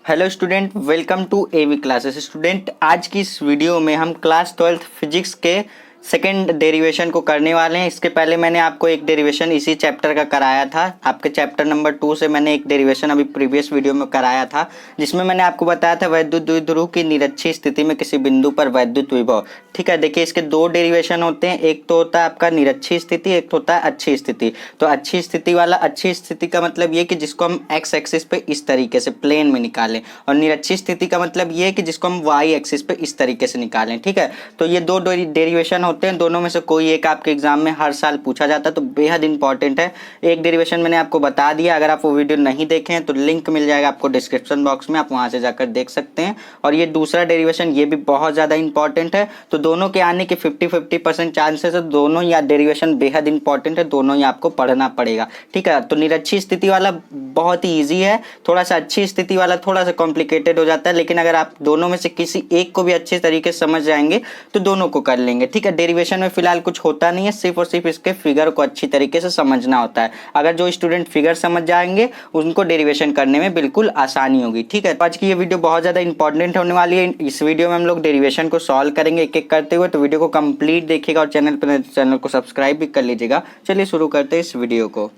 Hello student, welcome to AV classes. Student, आज की इस वीडियो में हम क्लास 12th फिजिक्स के सेकेंड डेरिवेशन को करने वाले हैं। इसके पहले मैंने आपको एक डेरिवेशन इसी चैप्टर का कराया था। आपके चैप्टर नंबर 2 से मैंने एक डेरिवेशन अभी प्रीवियस वीडियो में कराया था, जिसमें मैंने आपको बताया था वैद्युत द्विध्रुव की निरक्षीय स्थिति में किसी बिंदु पर वैद्युत विभव। ठीक है, देखिए इसके दो डेरिवेशन होते हैं। एक तो होता है आपका निरक्षीय स्थिति, एक तो होता है अच्छी स्थिति। तो अच्छी स्थिति वाला, अच्छी स्थिति का मतलब ये कि जिसको हम एक्स एक्सिस पे इस तरीके से प्लेन में निकालें, और निरक्षीय स्थिति का मतलब ये कि जिसको हम वाई एक्सिस पे इस तरीके से निकालें। ठीक है, तो ये दो डेरिवेशन होते हैं। दोनों में से कोई एक आपके एग्जाम में हर साल पूछा जाता है, तो बेहद इंपॉर्टेंट है। एक डेरिवेशन मैंने आपको बता दिया, अगर आप वो वीडियो नहीं देखे हैं तो लिंक मिल जाएगा आपको डिस्क्रिप्शन बॉक्स में, आप वहां से जाकर देख सकते हैं। और ये दूसरा डेरिवेशन, ये भी बहुत ज्यादा इंपॉर्टेंट है। तो दोनों के आने के 50-50% चांसेस है। दोनों ही डेरिवेशन बेहद इंपॉर्टेंट है, दोनों ही आपको पढ़ना पड़ेगा। ठीक है, तो निरक्षीय स्थिति वाला बहुत ही ईजी है, थोड़ा सा अच्छी स्थिति वाला थोड़ा सा कॉम्प्लिकेटेड हो जाता है। लेकिन अगर आप दोनों में से किसी एक को भी अच्छे तरीके से समझ जाएंगे तो दोनों को कर लेंगे। ठीक है, डेरिवेशन में फिलहाल कुछ होता नहीं है, सिर्फ और सिर्फ इसके फिगर को अच्छी तरीके से समझना होता है। अगर जो स्टूडेंट फिगर समझ जाएंगे उनको डेरिवेशन करने में बिल्कुल आसानी होगी। ठीक है, तो आज की ये वीडियो बहुत ज्यादा इंपॉर्टेंट होने वाली है। इस वीडियो में हम लोग डेरिवेशन को सॉल्व करेंगे एक एक करते हुए, तो वीडियो को कंप्लीट देखिएगा और चैनल को सब्सक्राइब भी कर लीजिएगा। चलिए शुरू करते हैं इस वीडियो को।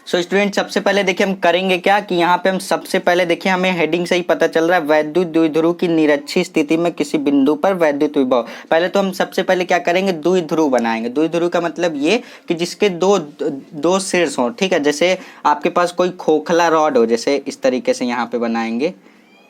सो स्टूडेंट, सबसे पहले देखिए हम करेंगे क्या कि यहाँ पे हम सबसे पहले देखिए, हमें हेडिंग से ही पता चल रहा है वैद्युत द्विध्रुव की निरक्षीय स्थिति में किसी बिंदु पर वैद्युत विभव। पहले तो हम सबसे पहले क्या करेंगे, द्विध्रुव बनाएंगे। द्विध्रुव का मतलब ये कि जिसके दो शीर्ष हों। ठीक है, जैसे आपके पास कोई खोखला रॉड हो, जैसे इस तरीके से यहाँ पे बनाएंगे।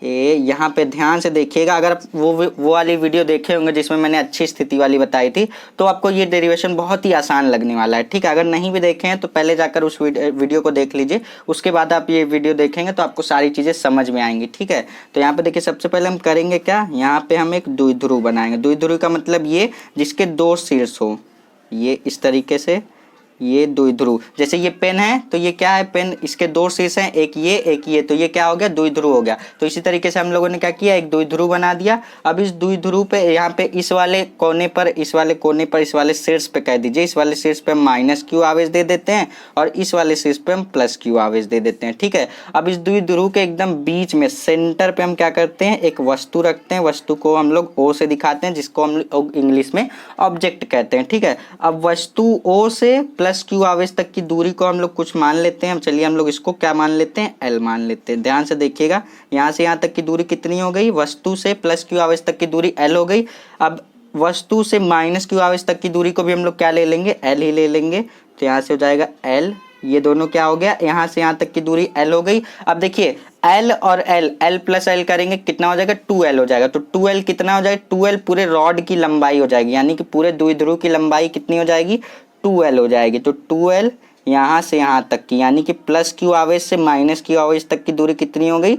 यहाँ पे ध्यान से देखिएगा, अगर वो वाली वीडियो देखे होंगे जिसमें मैंने अच्छी स्थिति वाली बताई थी, तो आपको ये डेरिवेशन बहुत ही आसान लगने वाला है। ठीक है, अगर नहीं भी देखे हैं तो पहले जाकर उस वीडियो को देख लीजिए, उसके बाद आप ये वीडियो देखेंगे तो आपको सारी चीज़ें समझ में आएंगी। ठीक है, तो यहाँ पे देखिए सबसे पहले हम करेंगे क्या, यहाँ पे हम एक द्विध्रुव बनाएंगे। द्विध्रुव का मतलब ये जिसके दो शीर्ष हो, ये इस तरीके से, ये द्विध्रुव। जैसे ये पेन है तो ये क्या है, पेन, इसके दो शीर्ष हैं, एक ये, तो ये क्या हो गया, द्विध्रुव हो गया। तो इसी तरीके से हम लोगों ने क्या किया, एक द्विध्रुव बना दिया। अब इस द्विध्रुव पे यहाँ पे इस वाले कोने पर, इस वाले शीर्ष पे कह दीजिए, इस वाले शीर्ष पे हम -q आवेश दे देते हैं और इस वाले शीर्ष पे हम +q आवेश दे देते हैं। ठीक है, अब इस द्विध्रुव के एकदम बीच में सेंटर पे हम क्या करते हैं, एक वस्तु रखते हैं। वस्तु को हम लोग O से दिखाते हैं, जिसको हम लोग इंग्लिश में ऑब्जेक्ट कहते हैं। ठीक है, अब वस्तु O से +q आवेश तक की दूरी को हम लोग कुछ मान लेते हैं। चलिए हम लोग इसको क्या मान लेते हैं, L मान लेते हैं। ध्यान से देखिएगा, यहाँ से यहाँ तक की दूरी कितनी हो गई, वस्तु से +q आवेश तक की दूरी L हो गई। अब वस्तु से -q आवेश तक की दूरी को भी हम लोग क्या ले लेंगे, L ही ले लेंगे। तो यहाँ से हो जाएगा L, ये दोनों क्या हो गया, यहाँ से यहाँ तक की दूरी L हो गई। अब देखिए L और L प्लस L करेंगे, कितना हो जाएगा, 2L हो जाएगा। तो 2L कितना हो जाएगा, 2L पूरे रॉड की लंबाई हो जाएगी, यानी कि पूरे द्विध्रुव की लंबाई कितनी हो जाएगी, 2L हो जाएगी। तो 2L यहाँ से यहाँ तक की, यानी कि +q आवेश से -q आवेश तक की दूरी कितनी हो गई,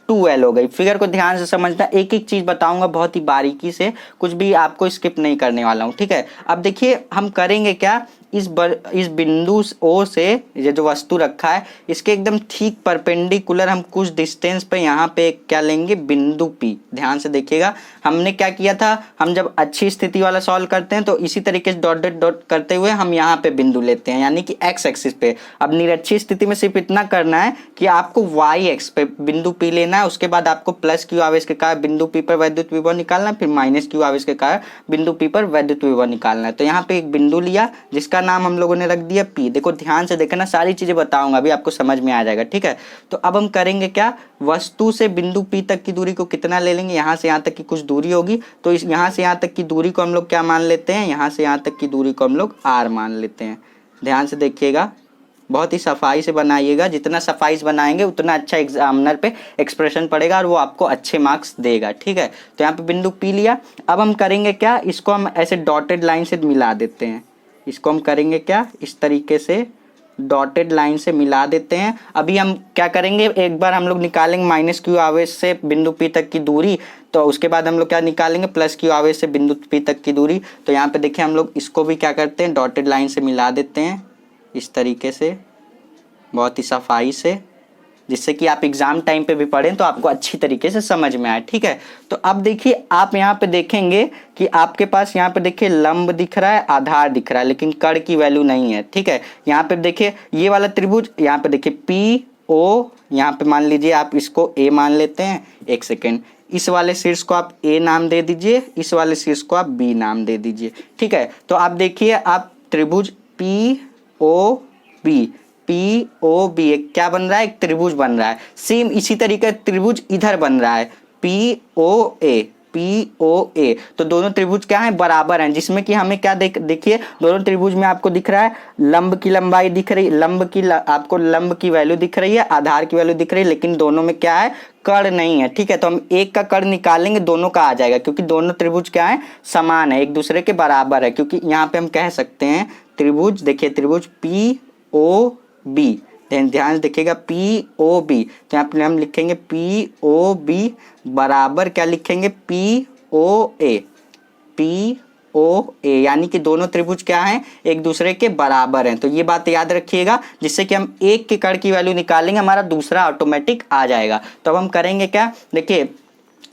2L हो गई। फिगर को ध्यान से समझना, एक एक चीज बताऊंगा बहुत ही बारीकी से, कुछ भी आपको स्किप नहीं करने वाला हूँ। ठीक है, अब देखिए हम करेंगे क्या, इस बिंदु O से ये जो वस्तु रखा है, इसके एकदम ठीक परपेंडिकुलर हम कुछ डिस्टेंस पे यहाँ पे क्या लेंगे, बिंदु P। ध्यान से देखिएगा, हमने क्या किया था, हम जब अच्छी स्थिति वाला सॉल्व करते हैं तो इसी तरीके से डॉट डॉट करते हुए हम यहाँ पे बिंदु लेते हैं, यानी कि x एक्सिस पे। अब निरक्षीय स्थिति में सिर्फ इतना करना है कि आपको y एक्स पे बिंदु P लेना है, उसके बाद आपको +q आवेश के कारण बिंदु P पर वैद्युत विभव निकालना है, फिर -q आवेश के कारण बिंदु P पर वैद्युत विभव निकालना है। तो यहाँ पे एक बिंदु लिया जिसका नाम हम लोगों ने रख दिया P। देखो ध्यान से देखना, सारी चीजें बताऊंगा अभी, आपको समझ में आ जाएगा। ठीक है, तो अब हम करेंगे क्या, वस्तु से बिंदु P तक की दूरी को कितना ले लेंगे, यहाँ से यहाँ तक की कुछ दूरी होगी, तो इस यहाँ से यहाँ तक की दूरी को हम लोग क्या मान लेते हैं, यहाँ से यहाँ तक की दूरी को हम लोग R मान लेते हैं। ध्यान से देखिएगा, बहुत ही सफाई से बनाइएगा, जितना सफाई से बनाएंगे उतना अच्छा एग्जामिनर पे एक्सप्रेशन पड़ेगा और वो आपको अच्छे मार्क्स देगा। ठीक है, तो यहाँ पे बिंदु P लिया। अब हम करेंगे क्या, इसको हम ऐसे डॉटेड लाइन से मिला देते हैं। इसको हम करेंगे क्या, इस तरीके से डॉटेड लाइन से मिला देते हैं। अभी हम क्या करेंगे, एक बार हम लोग निकालेंगे -q आवेश से बिंदु P तक की दूरी, तो उसके बाद हम लोग क्या निकालेंगे, +q आवेश से बिंदु P तक की दूरी। तो यहाँ पे देखिए हम लोग इसको भी क्या करते हैं, डॉटेड लाइन से मिला देते हैं इस तरीके से, बहुत ही सफाई से। जिससे कि आप एग्जाम टाइम पे भी पढ़ें तो आपको अच्छी तरीके से समझ में आए। ठीक है, तो अब देखिए आप यहाँ पे देखेंगे कि आपके पास यहाँ पे देखिए लंब दिख रहा है, आधार दिख रहा है, लेकिन कर्ण की वैल्यू नहीं है। ठीक है, यहाँ पे देखिए ये वाला त्रिभुज, यहाँ पे देखिए पी ओ, यहाँ पे मान लीजिए आप इसको ए मान लेते हैं। एक सेकेंड, इस वाले शीर्ष को आप ए नाम दे दीजिए, इस वाले शीर्ष को आप बी नाम दे दीजिए। ठीक है, तो आप देखिए आप त्रिभुज P O B, P O B एक क्या बन रहा है, एक त्रिभुज बन रहा है। सेम इसी तरीके त्रिभुज इधर बन रहा है पी ओ ए, पी ओ ए, तो दोनों त्रिभुज क्या है, बराबर हैं, जिसमें कि हमें क्या देखिए दोनों त्रिभुज में आपको दिख रहा है लंब की लंबाई दिख रही, आपको लंब की वैल्यू दिख रही है, आधार की वैल्यू दिख रही है, लेकिन दोनों में क्या है, कर्ण नहीं है। ठीक है, तो हम एक का कर्ण निकालेंगे, दोनों का आ जाएगा, क्योंकि दोनों त्रिभुज क्या है, समान है, एक दूसरे के बराबर है। क्योंकि यहाँ पे हम कह सकते हैं त्रिभुज, देखिए त्रिभुज पी ओ बी, ध्यान से देखिएगा पी ओ बी, तो यहाँ पे हम लिखेंगे पी ओ बी बराबर क्या लिखेंगे, पी ओ ए, पी ओ ए, यानी कि दोनों त्रिभुज क्या हैं, एक दूसरे के बराबर हैं। तो ये बात याद रखिएगा, जिससे कि हम एक के कर्ण की वैल्यू निकालेंगे, हमारा दूसरा ऑटोमेटिक आ जाएगा। तो अब हम करेंगे क्या, देखिए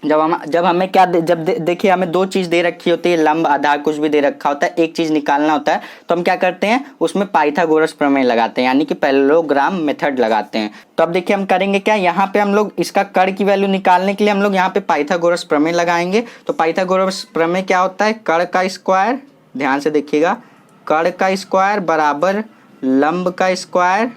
जब हमें क्या देखिए हमें दो चीज दे रखी होती है, लंब आधार कुछ भी दे रखा होता है, एक चीज निकालना होता है, तो हम क्या करते हैं उसमें पाइथागोरस प्रमेय लगाते हैं, यानी कि पैरेललोग्राम मेथड लगाते हैं। तो अब देखिए हम करेंगे क्या, यहाँ पे हम लोग इसका कर्ण की वैल्यू निकालने के लिए हम लोग यहाँ पे पाइथागोरस प्रमेय लगाएंगे। तो पाइथागोरस प्रमेय क्या होता है, कर्ण का स्क्वायर, ध्यान से देखिएगा, कर्ण का स्क्वायर बराबर लंब का स्क्वायर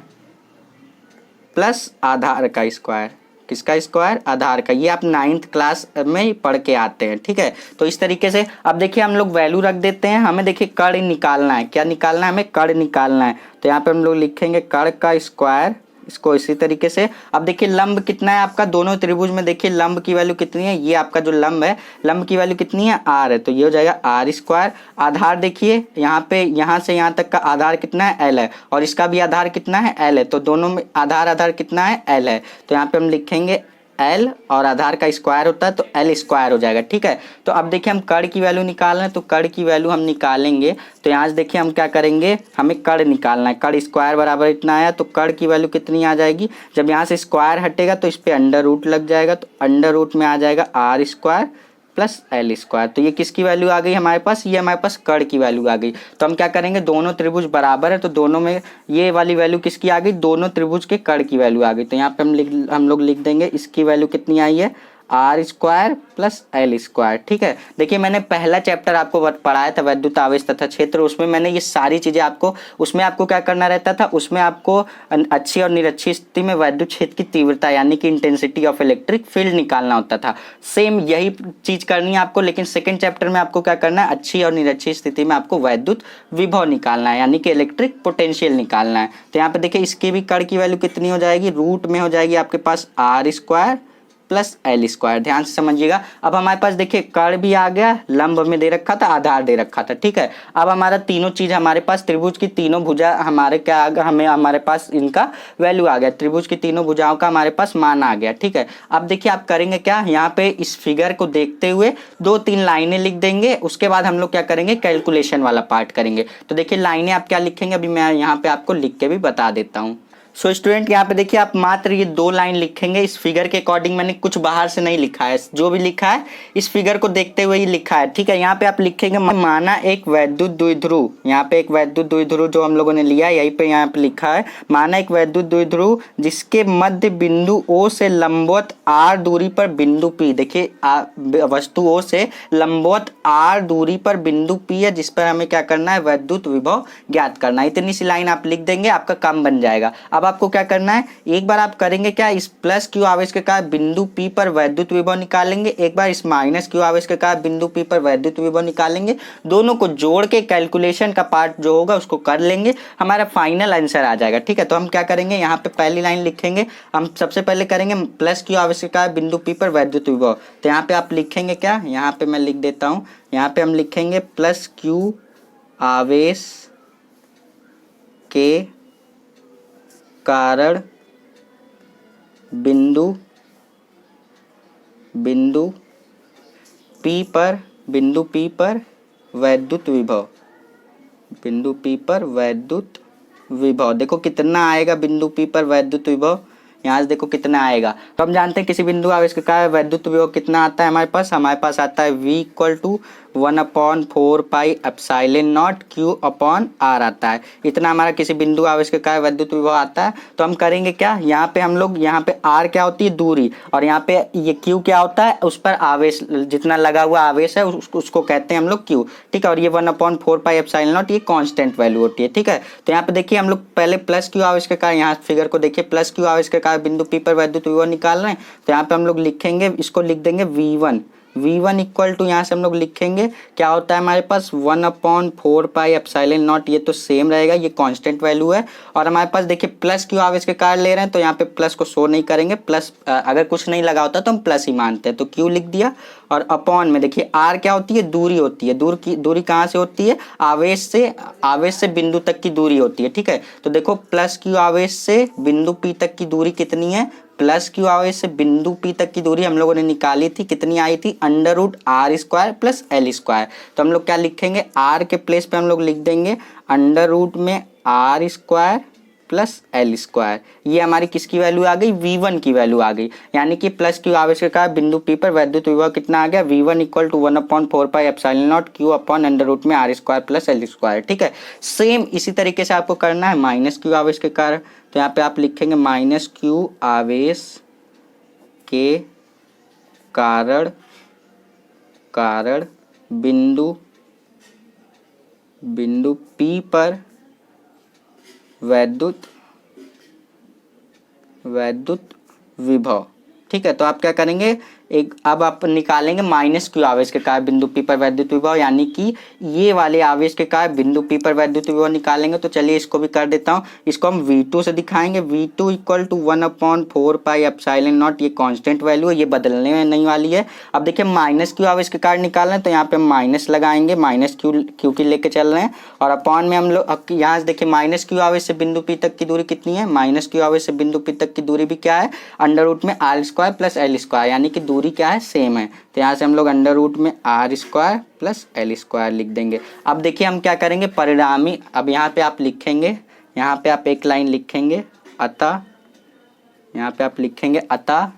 प्लस आधार का स्क्वायर। किसका स्क्वायर, आधार का। ये आप 9th क्लास में पढ़ के आते हैं। ठीक है, तो इस तरीके से अब देखिए हम लोग वैल्यू रख देते हैं, हमें देखिए कर्ण निकालना है, क्या निकालना है, हमें कर्ण निकालना है। तो यहाँ पे हम लोग लिखेंगे कर्ण का स्क्वायर, इसको इसी तरीके से। अब देखिए लंब कितना है आपका, दोनों त्रिभुज में देखिए लंब की वैल्यू कितनी है, ये आपका जो लंब है, लंब की वैल्यू कितनी है, आर है, तो ये हो जाएगा आर स्क्वायर। आधार देखिए यहाँ पे, यहाँ से यहाँ तक का आधार कितना है, एल है, और इसका भी आधार कितना है, एल है, तो दोनों में आधार कितना है, एल है, तो यहाँ पे हम लिखेंगे एल, और आधार का स्क्वायर होता है तो एल स्क्वायर हो जाएगा। ठीक है, तो अब देखिए हम कर्ण की वैल्यू निकाल रहे हैं, तो कर्ण की वैल्यू हम निकालेंगे, तो यहाँ से देखिए हम क्या करेंगे, हमें कर्ण निकालना है, कर्ण स्क्वायर बराबर इतना आया, तो कर्ण की वैल्यू कितनी आ जाएगी, जब यहाँ से स्क्वायर हटेगा तो इस पर अंडर रूट लग जाएगा, तो अंडर रूट में आ जाएगा R square plus L square. तो ये किसकी वैल्यू आ गई हमारे पास, ये हमारे पास कर्ण की वैल्यू आ गई। तो हम क्या करेंगे, दोनों त्रिभुज बराबर है, तो दोनों में ये वाली वैल्यू किसकी आ गई, दोनों त्रिभुज के कर्ण की वैल्यू आ गई। तो यहाँ पे हम लोग लिख देंगे इसकी वैल्यू कितनी आई है, R square plus L square. ठीक है, देखिए मैंने पहला चैप्टर आपको पढ़ाया था वैद्युत आवेश तथा क्षेत्र, उसमें मैंने ये सारी चीजें आपको, उसमें आपको क्या करना रहता था, उसमें आपको अच्छी और निरक्षी स्थिति में वैद्युत क्षेत्र की तीव्रता यानी कि इंटेंसिटी ऑफ इलेक्ट्रिक फील्ड निकालना होता था। सेम यही चीज करनी है आपको, लेकिन सेकेंड चैप्टर में आपको क्या करना है, अच्छी और निरक्षी स्थिति में आपको वैद्युत विभव निकालना है, यानी कि इलेक्ट्रिक पोटेंशियल निकालना है। तो यहाँ पे देखिए इसकी भी कर्ण की वैल्यू कितनी हो जाएगी, रूट में हो जाएगी आपके पास R square plus L square, ध्यान से समझिएगा। अब हमारे पास देखिए कर्ण भी आ गया, लंब में दे रखा था, आधार दे रखा था। ठीक है, अब हमारा तीनों चीज हमारे पास, त्रिभुज की तीनों भुजा हमारे क्या आ गया, हमारे पास इनका वैल्यू आ गया, त्रिभुज की तीनों भुजाओं का हमारे पास मान आ गया। ठीक है, अब देखिए आप करेंगे क्या, यहाँ पे इस फिगर को देखते हुए 2-3 लाइनें लिख देंगे, उसके बाद हम लोग क्या करेंगे, कैलकुलेशन वाला पार्ट करेंगे। तो देखिए लाइनें आप क्या लिखेंगे, अभी मैं यहाँ पे आपको लिख के भी बता देता हूँ। सो स्टूडेंट यहाँ पे देखिए आप मात्र ये 2 लाइन लिखेंगे, इस फिगर के अकॉर्डिंग, मैंने कुछ बाहर से नहीं लिखा है, जो भी लिखा है इस फिगर को देखते हुए ही लिखा है। ठीक है, यहाँ पे आप लिखेंगे माना एक वैद्युत द्विध्रुव, यहाँ पे एक वैद्युत द्विध्रुव जो हम लोगों ने लिया है, यहीं पे यहाँ पे लिखा है, माना एक वैद्युत द्विध्रुव जिसके मध्य बिंदु O से लंबवत R दूरी पर बिंदु P, देखिए वस्तु O से लंबवत R दूरी पर बिंदु P है, जिस पर हमें क्या करना है, वैद्युत विभव ज्ञात करना है। इतनी सी लाइन आप लिख देंगे, आपका काम बन जाएगा। अब आपको क्या करना है, एक बार आप करेंगे क्या, इस प्लस क्यू आवेश के कारण बिंदु P पर वैद्युत विभव निकालेंगे, एक बार इस माइनस क्यू आवेश के कारण बिंदु P पर वैद्युत विभव निकालेंगे, दोनों को जोड़ के कैलकुलेशन का पार्ट जो होगा उसको कर लेंगे, हमारा फाइनल आंसर आ जाएगा। ठीक है, तो हम क्या करेंगे, यहाँ पे पहली लाइन लिखेंगे, हम सबसे पहले करेंगे प्लस क्यू आवेश के कारण बिंदु P पर वैद्युत विभव। तो यहाँ पे आप लिखेंगे क्या, यहाँ पे मैं लिख देता हूँ, यहाँ पे हम लिखेंगे प्लस क्यू आवेश के कारण बिंदु P पर वैद्युत विभव, बिंदु P पर वैद्युत विभव। देखो कितना आएगा बिंदु P पर वैद्युत विभव, यहाँ से देखो कितना आएगा। तो हम जानते हैं किसी बिंदु आवेश के कारण वैद्युत विभव कितना आता है हमारे पास आता है V equal to 1/4 pi epsilon naught Q upon R आता है। इतना हमारा किसी बिंदु आवेश के कारण वैद्युत विभव आता है। तो हम करेंगे क्या, यहाँ पे हम लोग यहाँ पे R क्या होती है, दूरी, और यहाँ पे ये Q क्या होता है, उस पर आवेश, जितना लगा हुआ आवेश है उसको कहते हैं हम लोग Q, ठीक है। और ये 1/4 पाई एप्सिलॉन नॉट ये कांस्टेंट वैल्यू होती है, ठीक है। तो यहाँ पे देखिए हम लोग पहले प्लस Q आवेश के कारण, यहाँ फिगर को देखिए, प्लस Q आवेश के कारण बिंदु P पर वैद्युत विभव निकाल रहे हैं। तो यहाँ पे हम लोग लिखेंगे, इसको लिख देंगे V1 इक्वल टू, यहाँ से हम लोग लिखेंगे क्या होता है हमारे पास 1/4 पाई एप्सिलॉन नॉट, ये तो सेम रहेगा, ये कांस्टेंट वैल्यू है। और हमारे पास देखिए प्लस Q आवेश के कारण ले रहे हैं तो यहाँ पे प्लस को शो नहीं करेंगे, प्लस अगर कुछ नहीं लगा होता तो हम प्लस ही मानते हैं, तो Q लिख दिया। और अपॉन में देखिए R क्या होती है, दूरी होती है, दूरी कहाँ से होती है, आवेश से बिंदु तक की दूरी होती है, ठीक है। तो देखो प्लस Q आवेश से बिंदु P तक की दूरी कितनी है, प्लस Q आवेश से बिंदु P तक की दूरी हम लोगों ने निकाली थी, कितनी आई थी, √R² प्लस L²। तो हम लोग क्या लिखेंगे, R के प्लेस पे हम लोग लिख देंगे √ में R² प्लस L²। ये हमारी किसकी वैल्यू आ गई, V1 की वैल्यू आ गई। यानी कि प्लस Q आवेश के कारण बिंदु P पर वैद्युत विभव कितना आ गया, V1 equal to 1/4 pi epsilon naught Q upon √ में R² प्लस L², ठीक है। सेम इसी तरीके से आपको करना है माइनस Q आवेश के कारण। तो यहाँ पे आप लिखेंगे माइनस Q आवेश के कारण बिंदु P पर वैद्युत विभव, ठीक है। तो आप क्या करेंगे, अब आप निकालेंगे माइनस Q आवेश के कारण बिंदु P पर वैद्युत विभव, यानी कि ये वाले आवेश के कारण बिंदु P पर वैद्युत विभव निकालेंगे। तो चलिए इसको भी कर देता हूँ, इसको हम V2 से दिखाएंगे। V2 equal to 1/4 pi epsilon naught, ये कांस्टेंट वैल्यू है, ये बदलने में नहीं वाली है। अब देखिए माइनस Q आवेश के कारण निकालना है तो यहाँ पे माइनस लगाएंगे, माइनस Q की लेके चल रहे हैं। और अपॉन में हम लोग यहाँ से देखिए माइनस Q आवेश से बिंदु P तक की दूरी कितनी है, माइनस Q आवेश से बिंदु P तक की दूरी भी क्या है, √ में R² प्लस L², यानी कि दूरी क्या है, सेम है। तो यहाँ से हम लोग √ में R² प्लस L² लिख देंगे। अब देखिए हम क्या करेंगे, परिणामी, अब यहाँ पे आप लिखेंगे, यहाँ पे आप एक लाइन लिखेंगे, अतः, यहाँ पे आप लिखेंगे अतः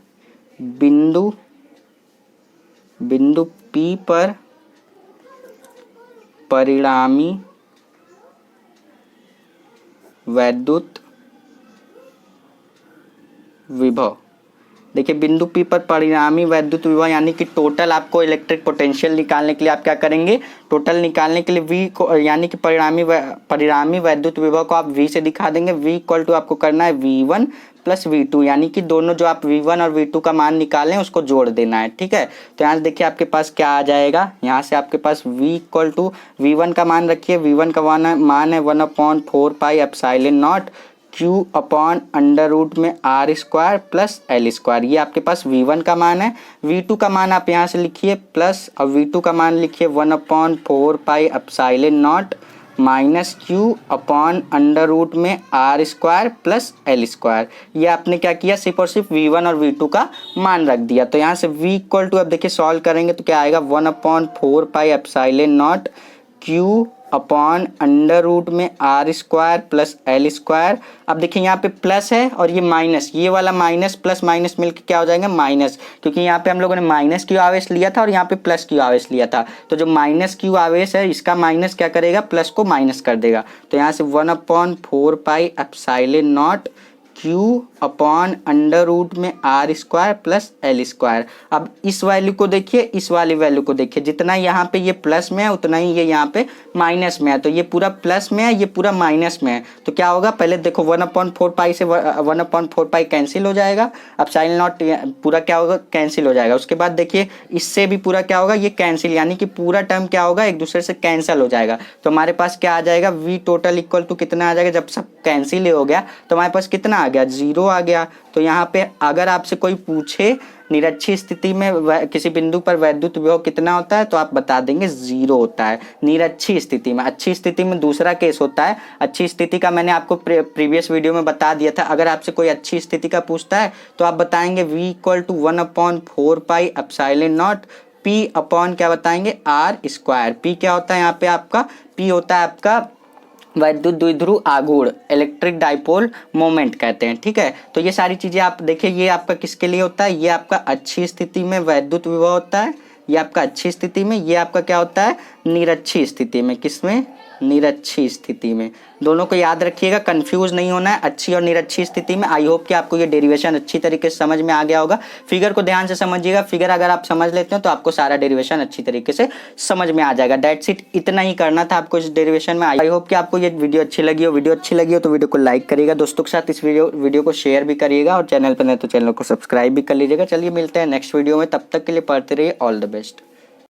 बिंदु P पर परिणामी वैद्युत विभव। देखिए बिंदु P पर परिणामी वैद्युत विभव यानी कि टोटल, आपको इलेक्ट्रिक पोटेंशियल निकालने के लिए आप क्या करेंगे, टोटल निकालने के लिए V को, यानी कि परिणामी वैद्युत विभव को आप V से दिखा देंगे। V इक्वल टू आपको करना है V1 प्लस V2, यानी कि दोनों जो आप V1 और V2 का मान निकालें उसको जोड़ देना है, ठीक है। तो यहाँ से देखिए आपके पास क्या आ जाएगा, यहाँ से आपके पास V इक्वल टू V1 का मान रखिए, V1 का मान है 1/4 pi epsilon naught Q upon √ में R² प्लस L², ये आपके पास V1 का मान है। V2 का मान आप यहाँ से लिखिए प्लस, और V2 का मान लिखिए 1/4 pi epsilon not minus Q upon √ में R² प्लस L²। ये आपने क्या किया, सिर्फ और सिर्फ V1 और V2 का मान रख दिया। तो यहाँ से V इक्वल टू, अब देखिए सॉल्व करेंगे तो क्या आएगा, 1/4 pi epsilon naught Q upon √ में R² प्लस L²। अब देखिए यहाँ पे प्लस है और ये माइनस, ये वाला माइनस प्लस माइनस मिलकर क्या हो जाएंगे, माइनस, क्योंकि यहाँ पे हम लोगों ने माइनस Q आवेश लिया था और यहाँ पे प्लस Q आवेश लिया था। तो जो माइनस Q आवेश है इसका माइनस क्या करेगा, प्लस को माइनस कर देगा। तो यहाँ से 1/4 pi epsilon naught Q upon √ में R² प्लस L²। अब इस वैल्यू को देखिए, इस वाली वैल्यू को देखिए, जितना यहाँ पे ये प्लस में है उतना ही ये यहाँ पे माइनस में है। तो ये पूरा प्लस में है, ये पूरा माइनस में है। तो क्या होगा, पहले देखो 1/4 पाई से 1/4 पाई कैंसिल हो जाएगा, एप्सिलॉन नॉट पूरा क्या होगा, कैंसिल हो जाएगा। उसके बाद देखिए इससे भी पूरा क्या होगा, ये कैंसिल, यानी कि पूरा टर्म क्या होगा, एक दूसरे से कैंसिल हो जाएगा। तो हमारे पास क्या आ जाएगा, V टोटल इक्वल टू कितना आ जाएगा, जब सब कैंसिल हो गया तो हमारे पास कितना आ गया, 0 आ गया। तो यहाँ पे अगर आपसे कोई पूछे निरक्षीय स्थिति में किसी बिंदु पर वैद्युत विभव कितना होता है तो आप बता देंगे 0 होता है निरक्षीय स्थिति में। अच्छी स्थिति में दूसरा केस होता है। अच्छी स्थिति का मैंने आपको प्रीवियस वीडियो में बता दिया था। अगर आपसे कोई अच्छी स्थिति का पूछता है तो आप बताएंगे V equal to 1/4 pi epsilon naught P upon क्या बताएंगे, R²। P क्या होता है यहाँ पे आपका, P होता है आपका वैद्युत द्विध्रुव आघूर्ण इलेक्ट्रिक डाइपोल मोमेंट कहते हैं। ठीक है, तो ये सारी चीजें आप देखिए, ये आपका किसके लिए होता है, ये आपका अच्छी स्थिति में वैद्युत विभव होता है, ये आपका अच्छी स्थिति में, ये आपका क्या होता है निरक्षी स्थिति में। किसमें, निरक्षी स्थिति में। दोनों को याद रखिएगा, कंफ्यूज नहीं होना है, अच्छी और निरक्षी स्थिति में। आई होप कि आपको ये डेरिवेशन अच्छी तरीके से समझ में आ गया होगा। फिगर को ध्यान से समझिएगा, फिगर अगर आप समझ लेते हो तो आपको सारा डेरिवेशन अच्छी तरीके से समझ में आ जाएगा। दैट्स इट, इतना ही करना था आपको इस डेरिवेशन में। आई होप कि आपको ये वीडियो अच्छी लगी हो। वीडियो अच्छी लगी हो तो वीडियो को लाइक करिएगा, दोस्तों के साथ इस वीडियो को शेयर भी करिएगा, और चैनल पर नहीं तो चैनल को सब्सक्राइब भी कर लीजिएगा। चलिए मिलते हैं नेक्स्ट वीडियो में, तब तक के लिए पढ़ते रहिए। All the best.